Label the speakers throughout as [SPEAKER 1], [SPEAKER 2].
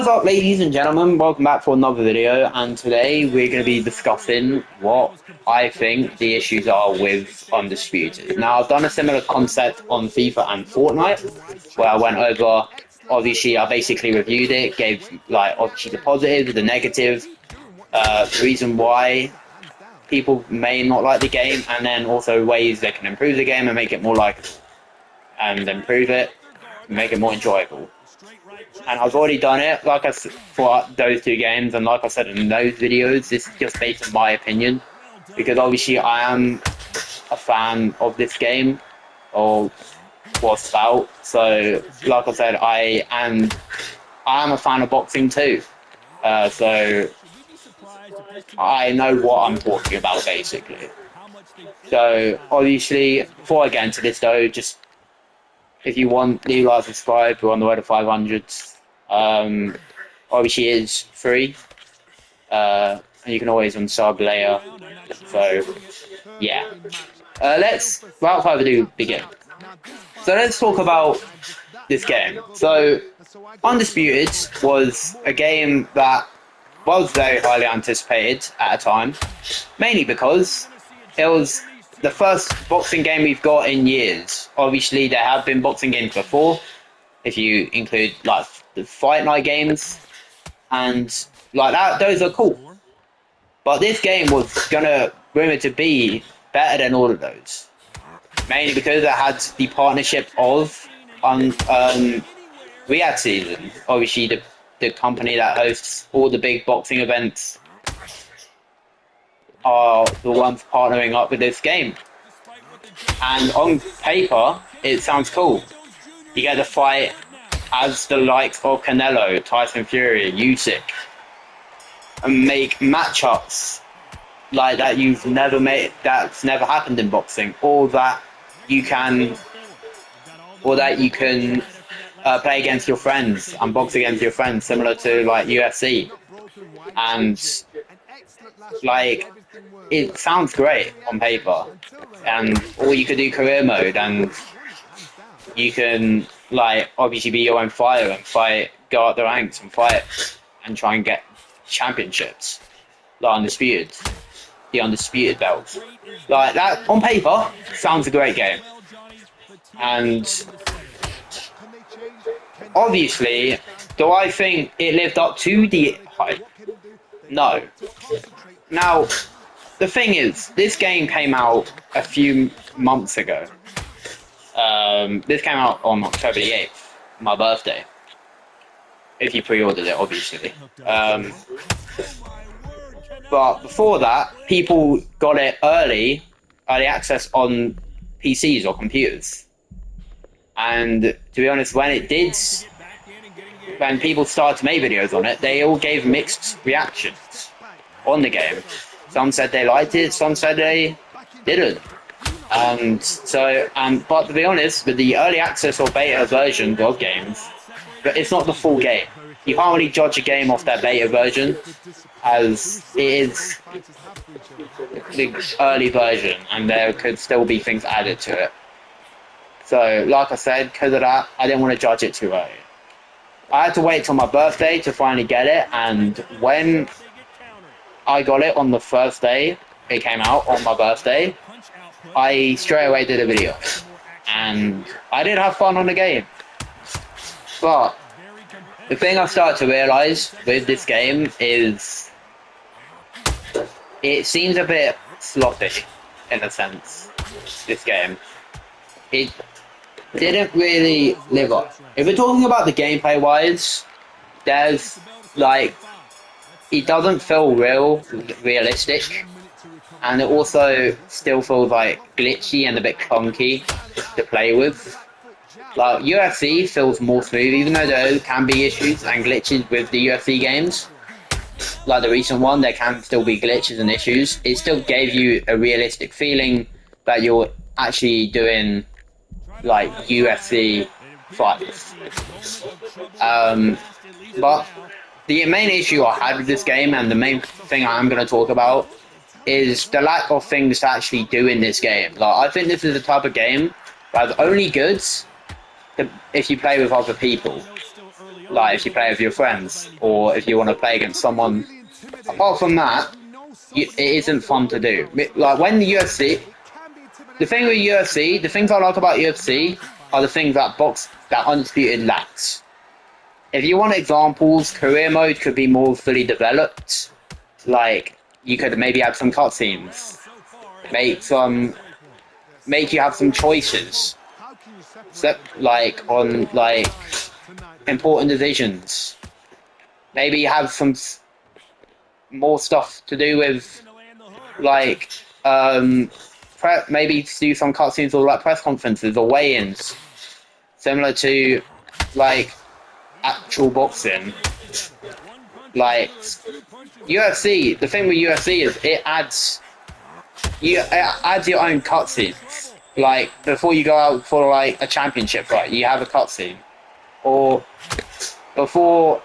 [SPEAKER 1] What's up, ladies and gentlemen? Welcome back for another video, and today we're going to be discussing what I think the issues are with Undisputed. Now, I've done a similar concept on FIFA and Fortnite, where I went over, obviously, I basically reviewed it, gave, like, obviously the positive, the negative, the reason why people may not like the game, and then also ways they can improve the game and make it more likable, and improve it, make it more enjoyable. And I've already done it, like I said, for those two games, and like I said in those videos, this is just based on my opinion, because obviously I am a fan of this game, or was about. So, like I said, I am a fan of boxing too. So I know what I'm talking about basically. So obviously, before I get into this though, just if you want, leave a like, subscribe. We're on the way to 500. Obviously, it is free, and you can always unsub later. So, yeah. Let's, without further ado, begin. So let's talk about this game. So, Undisputed was a game that was very highly anticipated at a time, mainly because it was the first boxing game we've got in years. Obviously, there have been boxing games before, if you include like the Fight Night games, and like that, those are cool. But this game was gonna rumored to be better than all of those, mainly because it had the partnership of Riyadh Season, obviously the company that hosts all the big boxing events are the ones partnering up with this game. And on paper, it sounds cool. You get to fight as the likes of Canelo, Tyson Fury, Usyk, and make matchups like that you've never made, that's never happened in boxing, or that you can, play against your friends and box against your friends, similar to like UFC. And like, it sounds great on paper, and or you could do career mode, and you can like obviously be your own fighter and fight, go up the ranks and fight and try and get championships, like the undisputed belts. Like that on paper sounds a great game, and obviously, do I think it lived up to the hype? No. Now, the thing is, this game came out a few months ago. This came out on October the 8th, my birthday. If you pre-ordered it, obviously. But before that, people got it early access on PCs or computers. And to be honest, when people started to make videos on it, they all gave mixed reactions on the game. Some said they liked it, some said they didn't. But to be honest, with the early access or beta version of games, but it's not the full game. You can't really judge a game off their beta version, as it is the early version, and there could still be things added to it. So, like I said, because of that, I didn't want to judge it too early. I had to wait till my birthday to finally get it, and when I got it on the first day it came out on my birthday, I straight away did a video, and I did have fun on the game. But the thing I've started to realise with this game is it seems a bit sloppy in a sense. This game, it didn't really live up. If we're talking about the gameplay wise, there's like, it doesn't feel realistic, and it also still feels like glitchy and a bit clunky to play with. Like UFC feels more smooth, even though there can be issues and glitches with the UFC games. Like the recent one, there can still be glitches and issues. It still gave you a realistic feeling that you're actually doing like UFC fights. But the main issue I had with this game, and the main thing I'm going to talk about, is the lack of things to actually do in this game. Like, I think this is the type of game that's only good if you play with other people. like if you play with your friends or if you want to play against someone. Apart from that, it isn't fun to do. Like when the UFC, the thing with UFC, the things I like about UFC are the things that Undisputed lacks. If you want examples, career mode could be more fully developed. Like you could maybe add some cutscenes, make you have some choices, like on like important decisions. Maybe have some more stuff to do with like maybe do some cutscenes or like press conferences or weigh-ins, similar to like actual boxing. Like UFC, the thing with UFC is it adds your own cutscenes. Like before you go out for like a championship fight, you have a cutscene, or before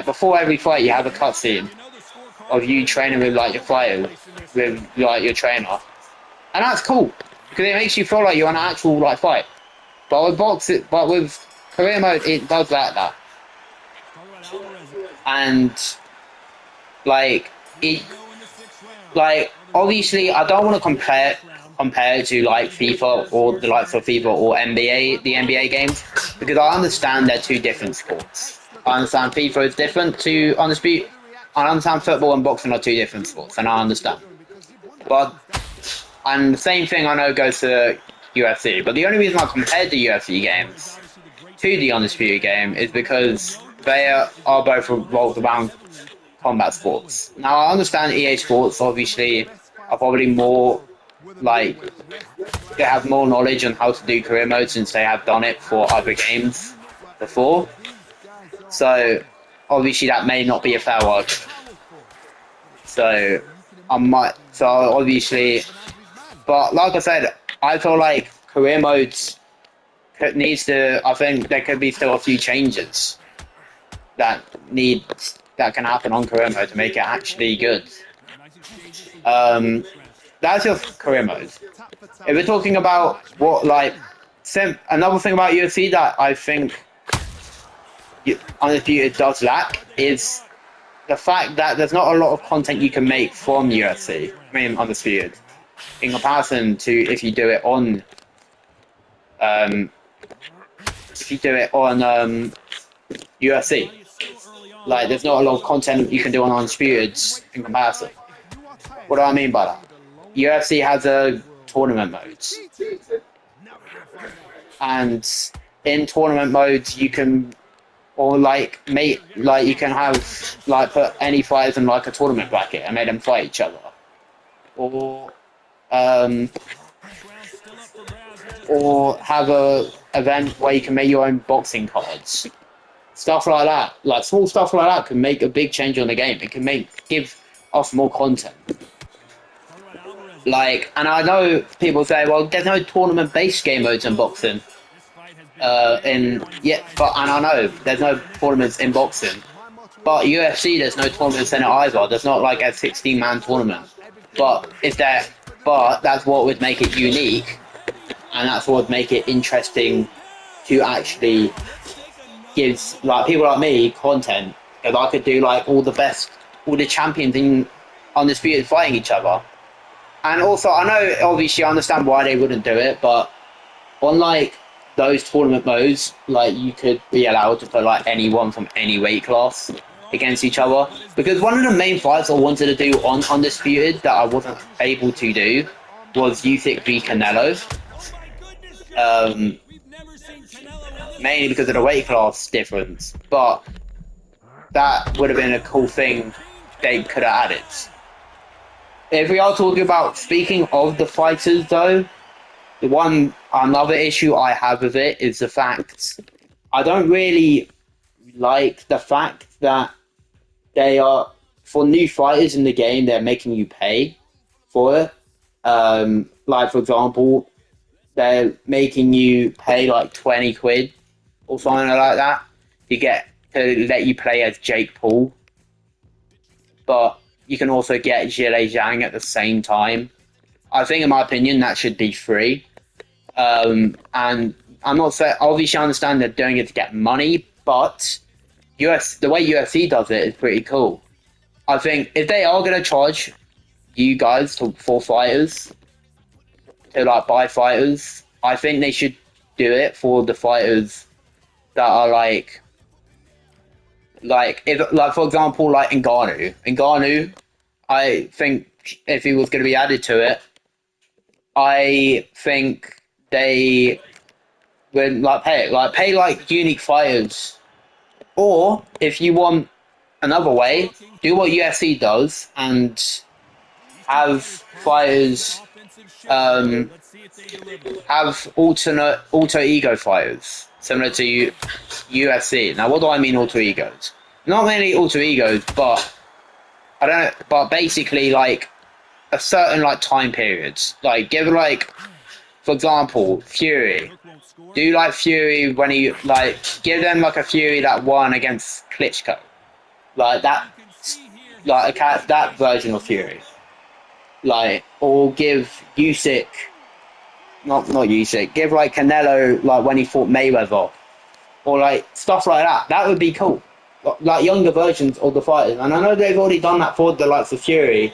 [SPEAKER 1] before every fight, you have a cutscene of you training with like your fighter, with like your trainer, and that's cool because it makes you feel like you're on an actual like fight. But with career mode, it does that, and like it, like obviously, I don't want to compare it to like FIFA or the likes of FIFA or NBA, the NBA games, because I understand they're two different sports. I understand FIFA is different to Undisputed. I understand football and boxing are two different sports, and I understand. But and the same thing I know goes to UFC. But the only reason I compared the UFC games to the Undisputed game is because they are both revolved around combat sports. Now I understand EA Sports obviously are probably more like they have more knowledge on how to do career mode since they have done it for other games before. So obviously that may not be a fair argument. So so obviously, but like I said, I feel like career modes needs to. I think there could be still a few changes that that can happen on career mode to make it actually good. That's just career mode. If we're talking about what another thing about UFC that I think Undisputed does lack is the fact that there's not a lot of content you can make from UFC. I mean Undisputed, in comparison to um, if you do it on UFC. Like there's not a lot of content you can do on Undisputed in comparison. What do I mean by that? UFC has a tournament modes, and in tournament modes you can you can have like put any fighters in like a tournament bracket and make them fight each other, or um, or have a event where you can make your own boxing cards. Stuff like that, like small stuff like that, can make a big change on the game. It can give us more content. Like, and I know people say, well, there's no tournament-based game modes in boxing. And I know there's no tournaments in boxing, but UFC there's no tournaments in it either. There's not like a 16-man tournament, but that's what would make it unique, and that's what would make it interesting to actually give like people like me content. Because I could do like all the champions in Undisputed fighting each other. And also, I know, obviously, I understand why they wouldn't do it, but on like those tournament modes, like you could be allowed to put like anyone from any weight class against each other. Because one of the main fights I wanted to do on Undisputed that I wasn't able to do was Usyk v Canelo. Mainly because of the weight class difference, but that would have been a cool thing they could have added. If we are talking about speaking of the fighters, though, another issue I have with it is the fact I don't really like the fact that they are for new fighters in the game. They're making you pay for it. Like for example, they're making you pay like 20 quid or something like that to let you play as Jake Paul. But you can also get Zhile Zhang at the same time. I think, in my opinion, that should be free. And I'm not saying, obviously I understand they're doing it to get money, but the way UFC does it is pretty cool. I think if they are going to charge you guys for fighters, to like buy fighters, I think they should do it for the fighters that are like if like for example like Ngannou, I think if he was going to be added to it, I think they would pay like unique fighters, or if you want another way, do what UFC does and have fighters um, have alternate alter ego fighters similar to UFC. Now, what do I mean alter egos? Not many alter egos, but I don't know. But basically, like a certain like time periods. Like give like, for example, Fury. Do like Fury when he like give them like a Fury that won against Klitschko, like that, like that version of Fury. Like or give Usyk, not Usyk. Give like Canelo like when he fought Mayweather, or like stuff like that. That would be cool. Like younger versions of the fighters, and I know they've already done that for the likes of Fury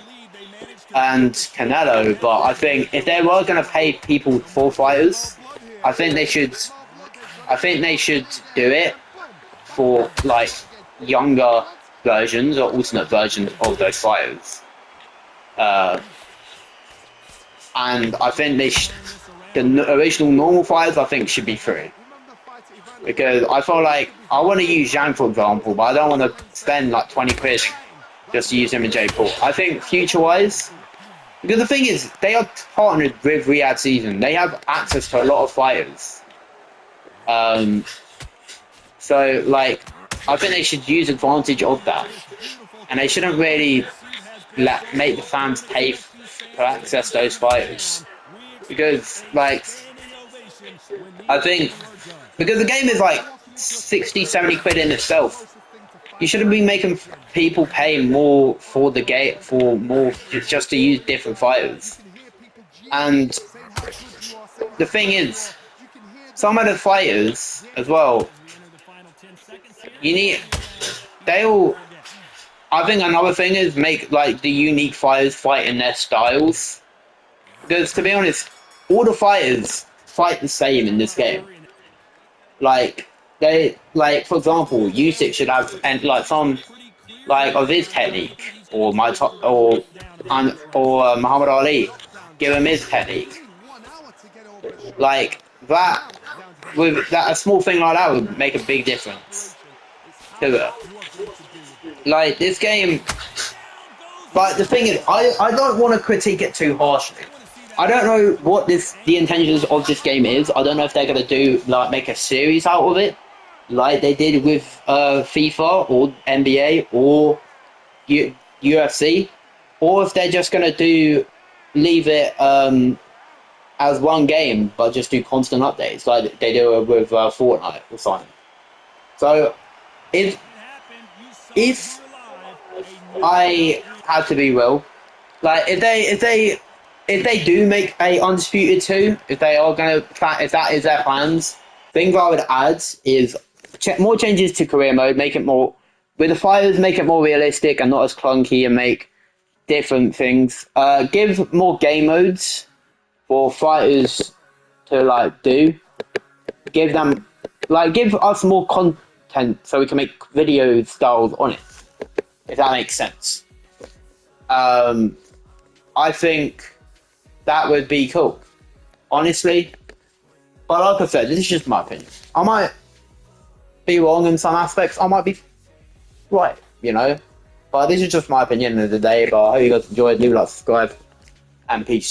[SPEAKER 1] and Canelo, but I think if they were going to pay people for fighters, I think they should. I think they should do it for like younger versions or alternate versions of those fighters. Uh, and I think the original normal fighters I think should be free. Because I feel like I want to use Zhang for example, but I don't want to spend like 20 quid just to use him in Jake Paul. I think future wise, because the thing is, they are partnered with Riyadh Season. They have access to a lot of fighters. So like, I think they should use advantage of that, and they shouldn't really make the fans pay to access those fighters. Because like, I think because the game is like 60, 70 quid in itself. You shouldn't be making people pay more for the game for more just to use different fighters. And the thing is, some of the fighters as well, you need they all. I think another thing is make like the unique fighters fight in their styles. Because to be honest, all the fighters fight the same in this game. Like they like for example, Usyk should have and like some like of his technique, or Muhammad Ali, give him his technique. Like that, with that a small thing like that would make a big difference to it. Like this game, but the thing is, I don't want to critique it too harshly. I don't know what the intentions of this game is. I don't know if they're gonna do like make a series out of it, like they did with FIFA or NBA or UFC, or if they're just gonna leave it as one game, but just do constant updates like they do with Fortnite or something. So if I had to be real, like if they do make a Undisputed 2, if they are gonna if that is their plans, things I would add is more changes to career mode, make it more with the fighters, make it more realistic and not as clunky, and make different things. Give more game modes for fighters to like do. Give them give us more content so we can make video styles on it. If that makes sense. I think that would be cool, honestly. But like I said, this is just my opinion. I might be wrong in some aspects. I might be right, you know. But this is just my opinion of the day. But I hope you guys enjoyed. Leave a like, subscribe, and peace.